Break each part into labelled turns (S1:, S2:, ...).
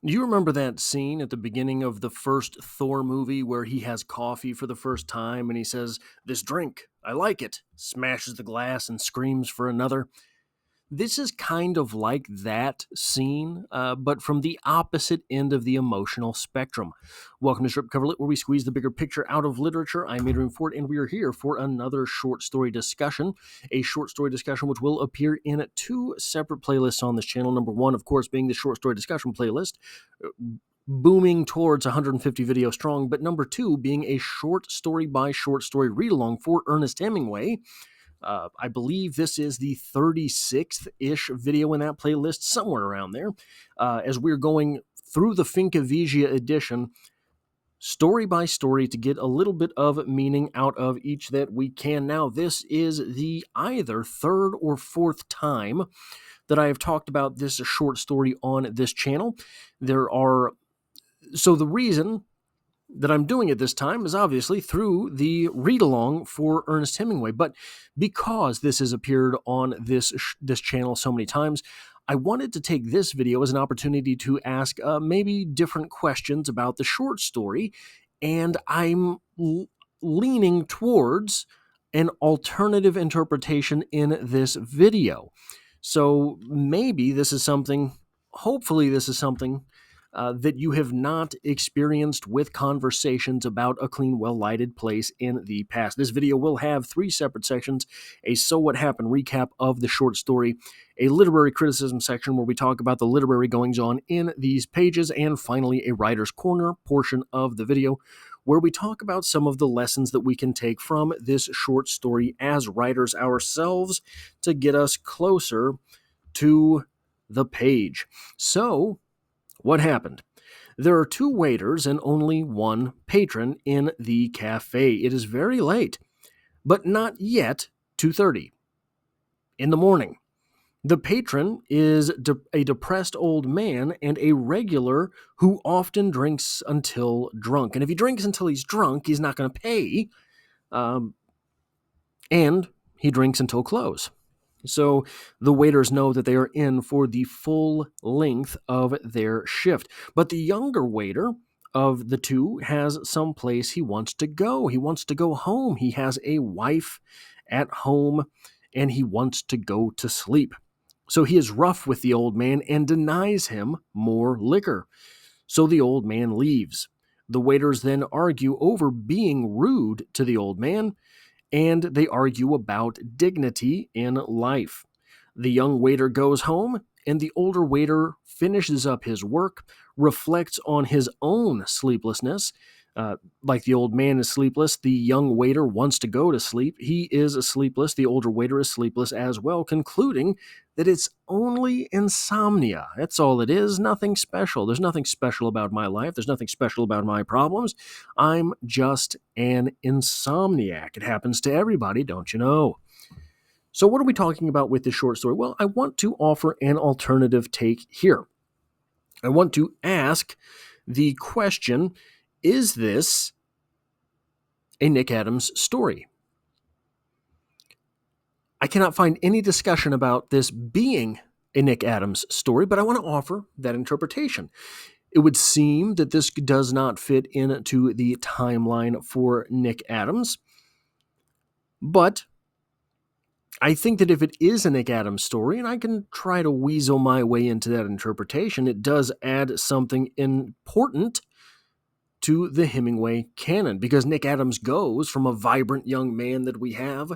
S1: Do you remember that scene at the beginning of the first Thor movie where he has coffee for the first time and he says, "This drink, I like it," smashes the glass and screams for another? This is kind of like that scene, but from the opposite end of the emotional spectrum. Welcome to Strip Cover Lit, where we squeeze the bigger picture out of literature. I'm Adrian Ford, and we are here for another short story discussion. A short story discussion which will appear in two separate playlists on this channel. Number one, of course, being the short story discussion playlist, booming towards 150 videos strong, but number two being a short story by short story read along for Ernest Hemingway. I believe this is the 36th-ish video in that playlist, somewhere around there, as we're going through the Fincavigia edition, story by story, to get a little bit of meaning out of each that we can. Now, this is the either third or fourth time that I have talked about this short story on this channel. So the reason that I'm doing it this time is obviously through the read-along for Ernest Hemingway. But because this has appeared on this channel so many times, I wanted to take this video as an opportunity to ask maybe different questions about the short story, and I'm leaning towards an alternative interpretation in this video. So maybe this is something, hopefully this is something that you have not experienced with conversations about a clean, well-lighted place in the past. This video will have three separate sections: a So What Happened recap of the short story, a literary criticism section where we talk about the literary goings-on in these pages, and finally a writer's corner portion of the video where we talk about some of the lessons that we can take from this short story as writers ourselves to get us closer to the page. So, what happened? There are two waiters and only one patron in the cafe. It is very late, but not yet 2:30 in the morning. The patron is a depressed old man and a regular who often drinks until drunk. And if he drinks until he's drunk, he's not going to pay, and he drinks until close. So the waiters know that they are in for the full length of their shift. But the younger waiter of the two has someplace he wants to go. He wants to go home. He has a wife at home, and he wants to go to sleep. So he is rough with the old man and denies him more liquor. So the old man leaves. The waiters then argue over being rude to the old man, and they argue about dignity in life. The young waiter goes home, and the older waiter finishes up his work, reflects on his own sleeplessness. Like the old man is sleepless, the young waiter wants to go to sleep. He is sleepless. The older waiter is sleepless as well, concluding that it's only insomnia. That's all it is. Nothing special. There's nothing special about my life. There's nothing special about my problems. I'm just an insomniac. It happens to everybody, don't you know? So what are we talking about with this short story? Well, I want to offer an alternative take here. I want to ask the question, is this a Nick Adams story? I cannot find any discussion about this being a Nick Adams story, but I want to offer that interpretation. It would seem that this does not fit into the timeline for Nick Adams, but I think that if it is a Nick Adams story, and I can try to weasel my way into that interpretation, it does add something important to the Hemingway canon, because Nick Adams goes from a vibrant young man that we have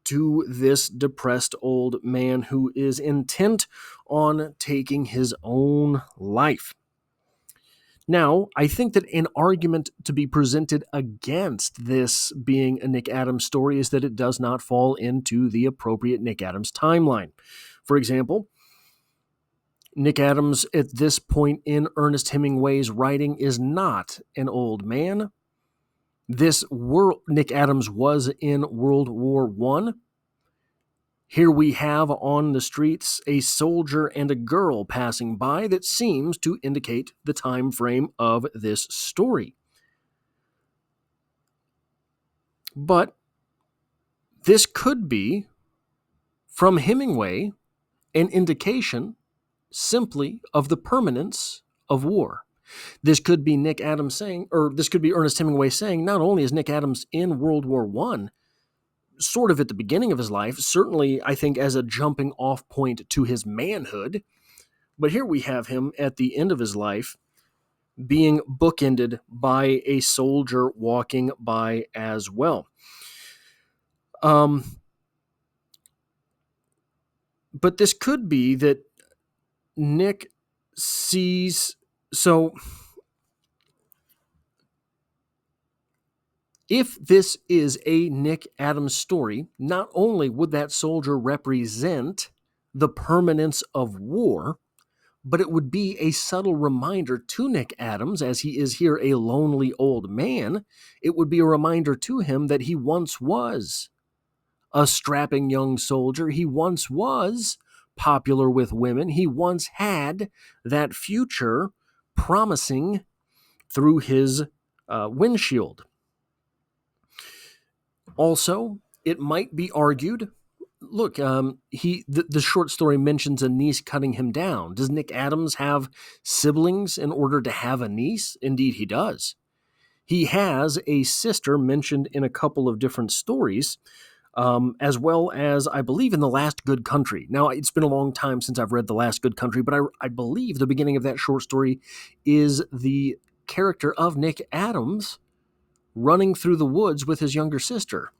S1: to this depressed old man who is intent on taking his own life. Now, I think that an argument to be presented against this being a Nick Adams story is that it does not fall into the appropriate Nick Adams timeline. For example, Nick Adams at this point in Ernest Hemingway's writing is not an old man. Nick Adams was in World War I. Here we have on the streets a soldier and a girl passing by that seems to indicate the time frame of this story. But this could be, from Hemingway, an indication simply of the permanence of war. This could be Nick Adams saying, or this could be Ernest Hemingway saying, not only is Nick Adams in World War I, sort of at the beginning of his life, certainly I think as a jumping off point to his manhood, but here we have him at the end of his life being bookended by a soldier walking by as well. But this could be that Nick sees, so if this is a Nick Adams story, not only would that soldier represent the permanence of war, but it would be a subtle reminder to Nick Adams, as he is here a lonely old man, it would be a reminder to him that he once was a strapping young soldier. He once was popular with women. He once had that future promising through his windshield. Also, it might be argued, look, the short story mentions a niece cutting him down. Does Nick Adams have siblings in order to have a niece? Indeed, he does. He has a sister mentioned in a couple of different stories, as well as, I believe, in The Last Good Country. Now, it's been a long time since I've read The Last Good Country, but I believe the beginning of that short story is the character of Nick Adams running through the woods with his younger sister.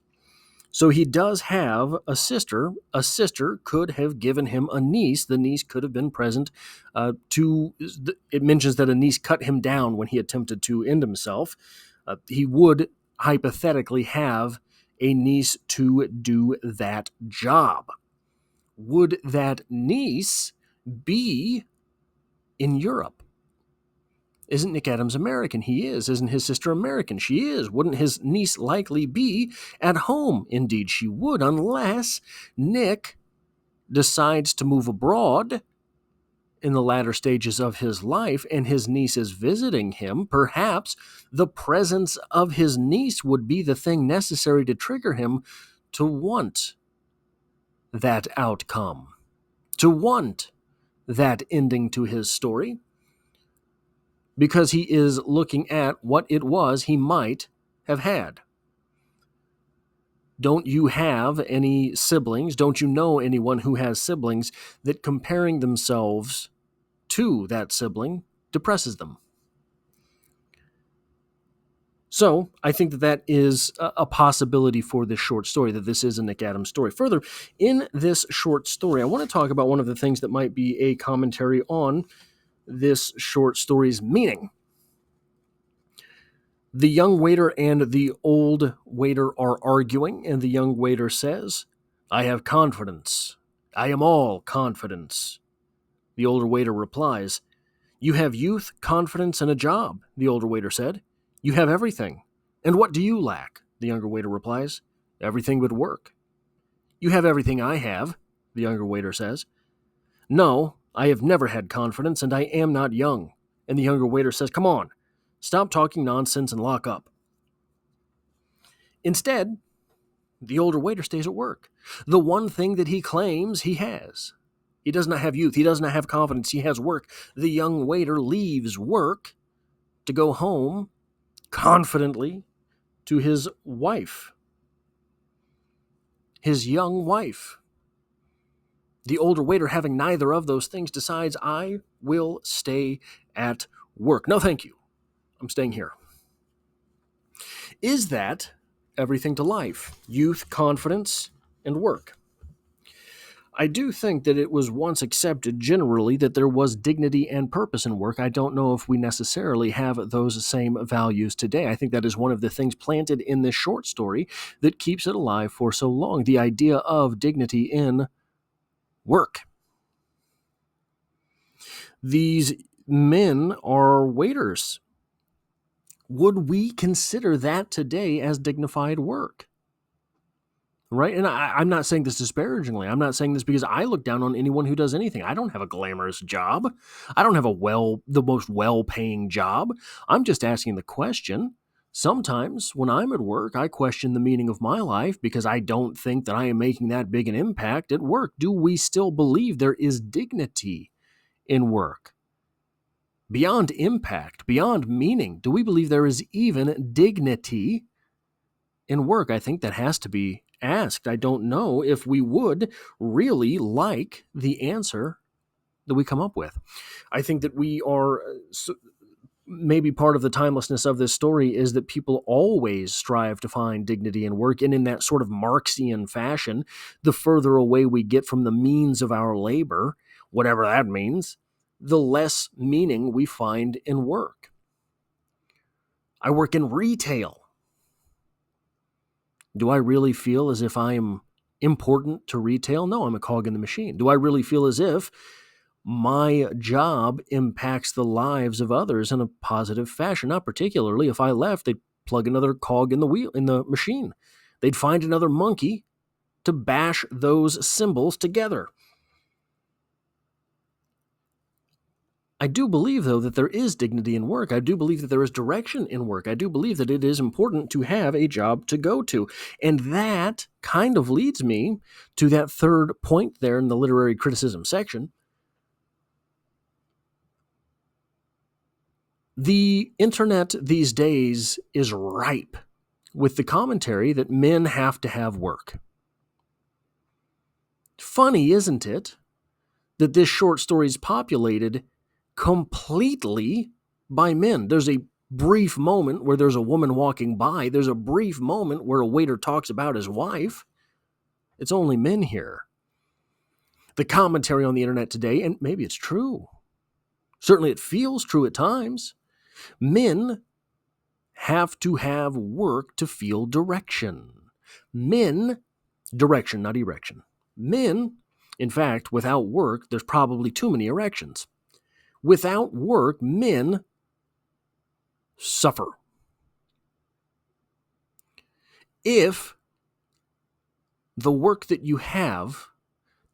S1: So he does have a sister. A sister could have given him a niece. The niece could have been present it mentions that a niece cut him down when he attempted to end himself. He would hypothetically have a niece to do that job. Would that niece be in Europe? Isn't Nick Adams American? He is. Isn't his sister American? She is. Wouldn't his niece likely be at home? Indeed, she would, unless Nick decides to move abroad in the latter stages of his life and his niece is visiting him. Perhaps the presence of his niece would be the thing necessary to trigger him to want that outcome, to want that ending to his story, because he is looking at what it was he might have had. Don't you have any siblings? Don't you know anyone who has siblings that comparing themselves to that sibling depresses them? So I think that is a possibility for this short story, that this is a Nick Adams story. Further, in this short story, I want to talk about one of the things that might be a commentary on this short story's meaning. The young waiter and the old waiter are arguing, and the young waiter says, "I have confidence. I am all confidence." The older waiter replies, "You have youth, confidence, and a job," the older waiter said. "You have everything. And what do you lack?" The younger waiter replies, "Everything but work." "You have everything I have," the younger waiter says. "No, I have never had confidence, and I am not young." And the younger waiter says, "Come on, stop talking nonsense and lock up." Instead, the older waiter stays at work. The one thing that he claims he has. He does not have youth. He does not have confidence. He has work. The young waiter leaves work to go home confidently to his wife, his young wife. The older waiter, having neither of those things, decides, "I will stay at work. No, thank you. I'm staying here." Is that everything to life? Youth, confidence, and work. I do think that it was once accepted generally that there was dignity and purpose in work. I don't know if we necessarily have those same values today. I think that is one of the things planted in this short story that keeps it alive for so long. The idea of dignity in work. These men are waiters. Would we consider that today as dignified work? Right? And I'm not saying this disparagingly. I'm not saying this because I look down on anyone who does anything. I don't have a glamorous job. I don't have the most well-paying job. I'm just asking the question. Sometimes when I'm at work, I question the meaning of my life because I don't think that I am making that big an impact at work. Do we still believe there is dignity in work? beyond impact, beyond meaning? Do we believe there is even dignity in work? I think that has to be asked. I don't know if we would really like the answer that we come up with. I think that we are maybe part of the timelessness of this story is that people always strive to find dignity in work, and in that sort of Marxian fashion, the further away we get from the means of our labor, whatever that means, the less meaning we find in work. I work in retail. Do I really feel as if I am important to retail? No, I'm a cog in the machine. Do I really feel as if my job impacts the lives of others in a positive fashion? Not particularly. If I left, they'd plug another cog in the machine. They'd find another monkey to bash those symbols together. I do believe, though, that there is dignity in work. I do believe that there is direction in work. I do believe that it is important to have a job to go to. And that kind of leads me to that third point there in the literary criticism section. The internet these days is ripe with the commentary that men have to have work. Funny, isn't it, that this short story is populated completely by men? There's a brief moment where there's a woman walking by. There's a brief moment where a waiter talks about his wife. It's only men here. The commentary on the internet today, and maybe it's true, certainly it feels true at times, men have to have work to feel direction. Men, direction, not erection. Men, in fact, without work, there's probably too many erections. Without work, men suffer. If the work that you have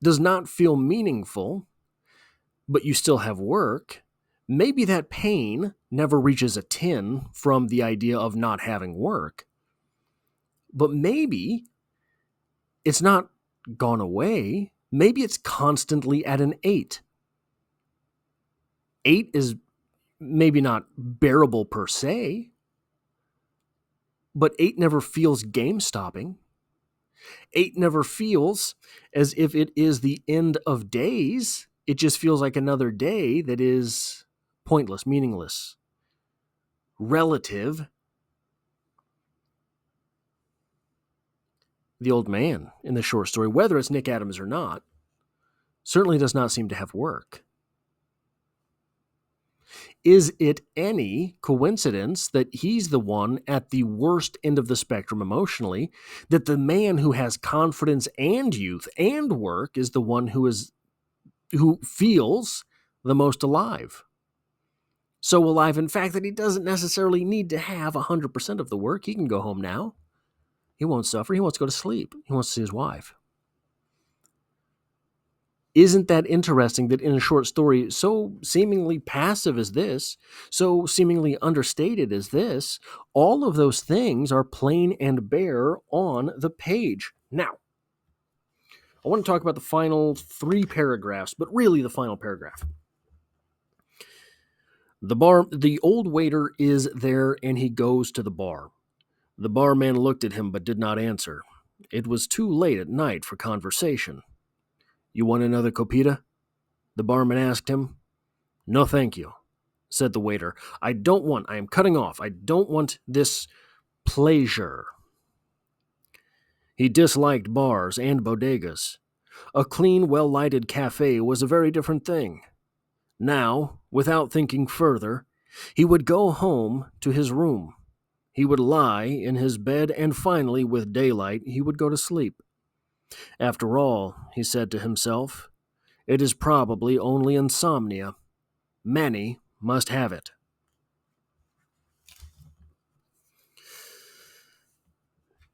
S1: does not feel meaningful, but you still have work, maybe that pain never reaches a 10 from the idea of not having work. But maybe it's not gone away. Maybe it's constantly at an 8. 8 is maybe not bearable per se, but 8 never feels game-stopping. 8 never feels as if it is the end of days. It just feels like another day that is pointless, meaningless, relative. The old man in the short story, whether it's Nick Adams or not, certainly does not seem to have work. Is it any coincidence that he's the one at the worst end of the spectrum emotionally, that the man who has confidence and youth and work is the one who feels the most alive? So alive, in fact, that he doesn't necessarily need to have 100% of the work. He can go home now. He won't suffer. He wants to go to sleep. He wants to see his wife. Isn't that interesting that in a short story so seemingly passive as this, so seemingly understated as this, all of those things are plain and bare on the page? Now, I want to talk about the final 3 paragraphs, but really the final paragraph. The old waiter is there and he goes to the bar. The barman looked at him but did not answer. It was too late at night for conversation. You want another copita? The barman asked him. No, thank you, said the waiter. I am cutting off. I don't want this pleasure. He disliked bars and bodegas. A clean, well-lighted cafe was a very different thing. Now, without thinking further, he would go home to his room. He would lie in his bed, and finally, with daylight, he would go to sleep. After all, he said to himself, it is probably only insomnia. Many must have it.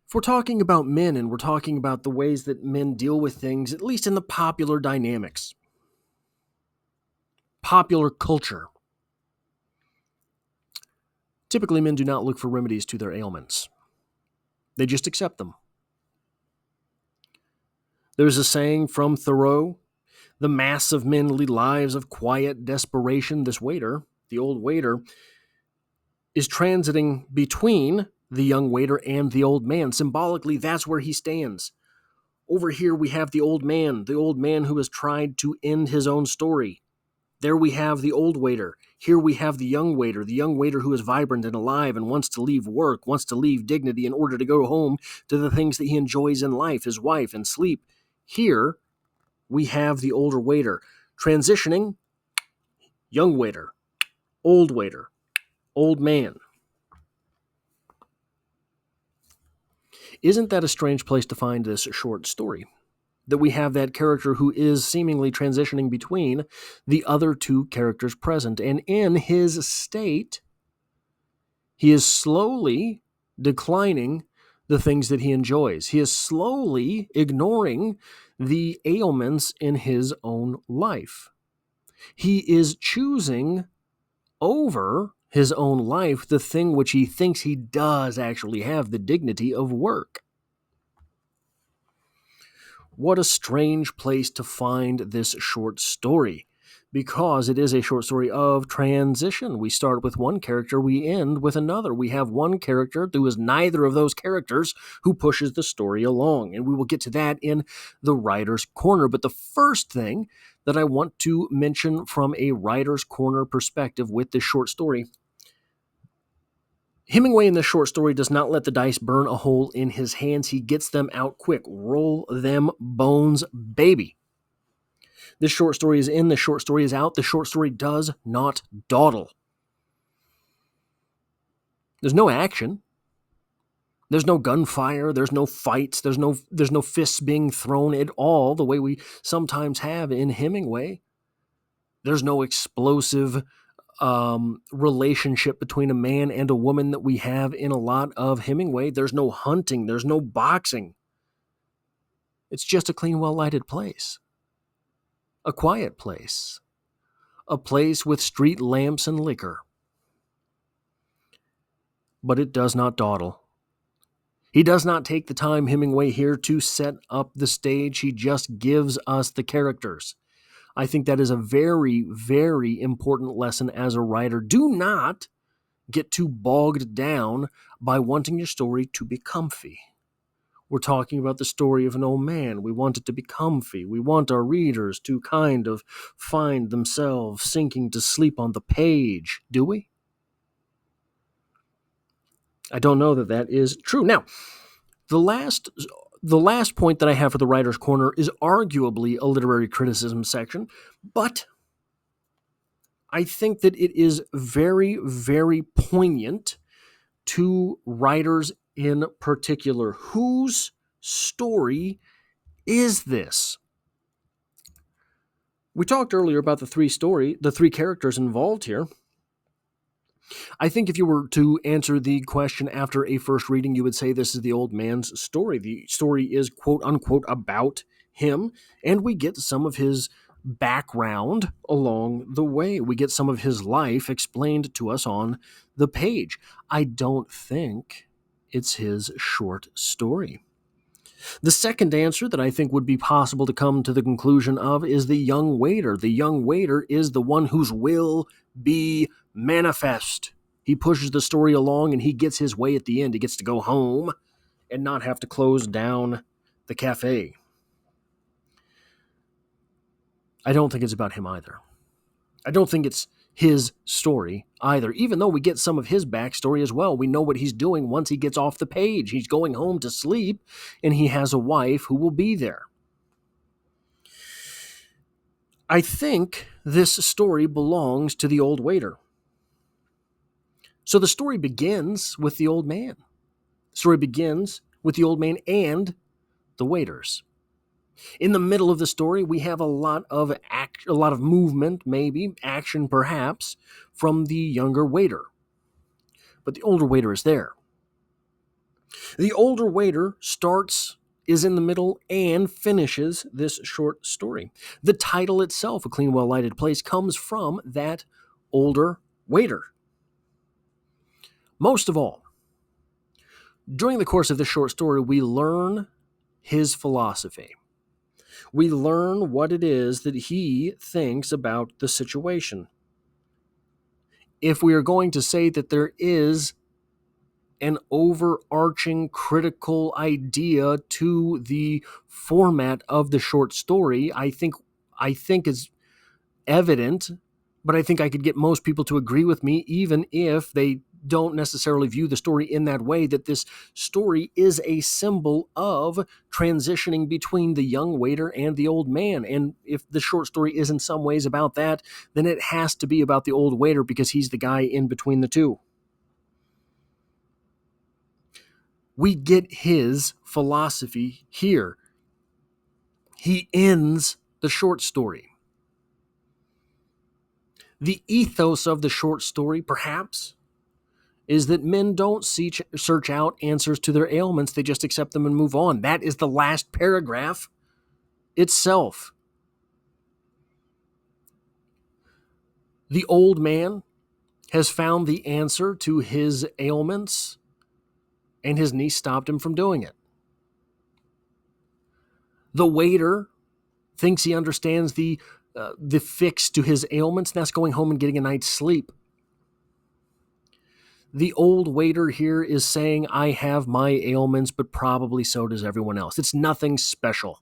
S1: If we're talking about men and we're talking about the ways that men deal with things, at least in the popular dynamics, popular culture, typically men do not look for remedies to their ailments. They just accept them. There's a saying from Thoreau, the mass of men lead lives of quiet desperation. This waiter The old waiter is transiting between the young waiter and the old man. Symbolically, that's where he stands. Over here, we have the old man who has tried to end his own story. There we have the old waiter. Here we have the young waiter who is vibrant and alive and wants to leave work, wants to leave dignity in order to go home to the things that he enjoys in life, his wife and sleep. Here we have the older waiter. Transitioning, young waiter, old man. Isn't that a strange place to find this short story? That we have that character who is seemingly transitioning between the other two characters present. And in his state, he is slowly declining the things that he enjoys. He is slowly ignoring the ailments in his own life. He is choosing over his own life the thing which he thinks he does actually have, the dignity of work. What a strange place to find this short story, because it is a short story of transition. We start with one character, we end with another. We have one character who is neither of those characters who pushes the story along, and we will get to that in the writer's corner. But the first thing that I want to mention from a writer's corner perspective with this short story, Hemingway in this short story does not let the dice burn a hole in his hands. He gets them out quick. Roll them bones, baby. This short story is in, the short story is out. The short story does not dawdle. There's no action. There's no gunfire. There's no fights. There's no fists being thrown at all the way we sometimes have in Hemingway. There's no explosive relationship between a man and a woman that we have in a lot of Hemingway. There's no hunting. There's no boxing. It's just a clean, well-lighted place. A quiet place. A place with street lamps and liquor. But it does not dawdle. He does not take the time, Hemingway, here to set up the stage. He just gives us the characters. I think that is a very, very important lesson as a writer. Do not get too bogged down by wanting your story to be comfy. We're talking about the story of an old man. We want it to be comfy. We want our readers to kind of find themselves sinking to sleep on the page. Do we? I don't know that that is true. Now, the last point that I have for the Writer's Corner is arguably a literary criticism section, but I think that it is very, very poignant to writers in particular. Whose story is this? We talked earlier about the three characters involved here. I think if you were to answer the question after a first reading, you would say this is the old man's story. The story is quote unquote about him, and we get some of his background along the way. We get some of his life explained to us on the page. I don't think it's his short story. The second answer that I think would be possible to come to the conclusion of is the young waiter. The young waiter is the one whose will be manifest. He pushes the story along and he gets his way at the end. He gets to go home and not have to close down the cafe. I don't think it's about him either. I don't think it's his story either, even though we get some of his backstory as well. We know what he's doing once he gets off the page. He's going home to sleep, and he has a wife who will be there. I think this story belongs to the old waiter. So the story begins with the old man. The story begins with the old man and the waiters. In the middle of the story, we have a lot of movement, maybe action perhaps, from the younger waiter. But the older waiter is there. The older waiter is in the middle, and finishes this short story. The title itself, A Clean, Well-Lighted Place, comes from that older waiter. Most of all, during the course of this short story, we learn his philosophy. We learn what it is that he thinks about the situation. if we are going to say that there is an overarching critical idea to the format of the short story, I think is evident, but I think I could get most people to agree with me, even if they don't necessarily view the story in that way, that this story is a symbol of transitioning between the young waiter and the old man. And if the short story is in some ways about that, then it has to be about the old waiter because he's the guy in between the two. We get his philosophy here. He ends the short story. The ethos of the short story, perhaps, is that men don't search out answers to their ailments. They just accept them and move on. That is the last paragraph itself. The old man has found the answer to his ailments, and his niece stopped him from doing it. The waiter thinks he understands the fix to his ailments, and that's going home and getting a night's sleep. The old waiter here is saying, I have my ailments, but probably so does everyone else. It's nothing special.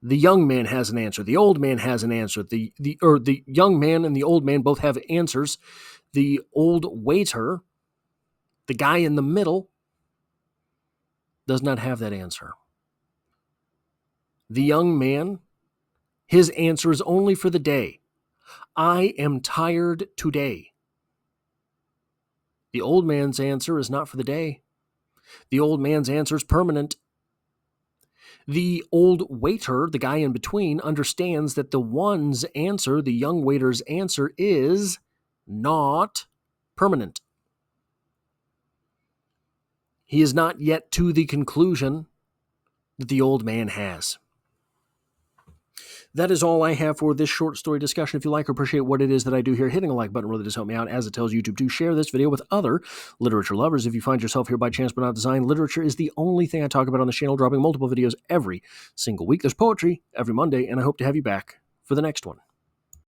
S1: The young man has an answer. The old man has an answer. The young man and the old man both have answers. The old waiter, the guy in the middle, does not have that answer. The young man, his answer is only for the day. I am tired today. The old man's answer is not for the day. The old man's answer is permanent. The old waiter, the guy in between, understands that the one's answer, the young waiter's answer, is not permanent. He is not yet to the conclusion that the old man has. That is all I have for this short story discussion. If you like or appreciate what it is that I do here, hitting a like button really does help me out, as it tells YouTube to share this video with other literature lovers. If you find yourself here by chance but not design, literature is the only thing I talk about on the channel, dropping multiple videos every single week. There's poetry every Monday, and I hope to have you back for the next one.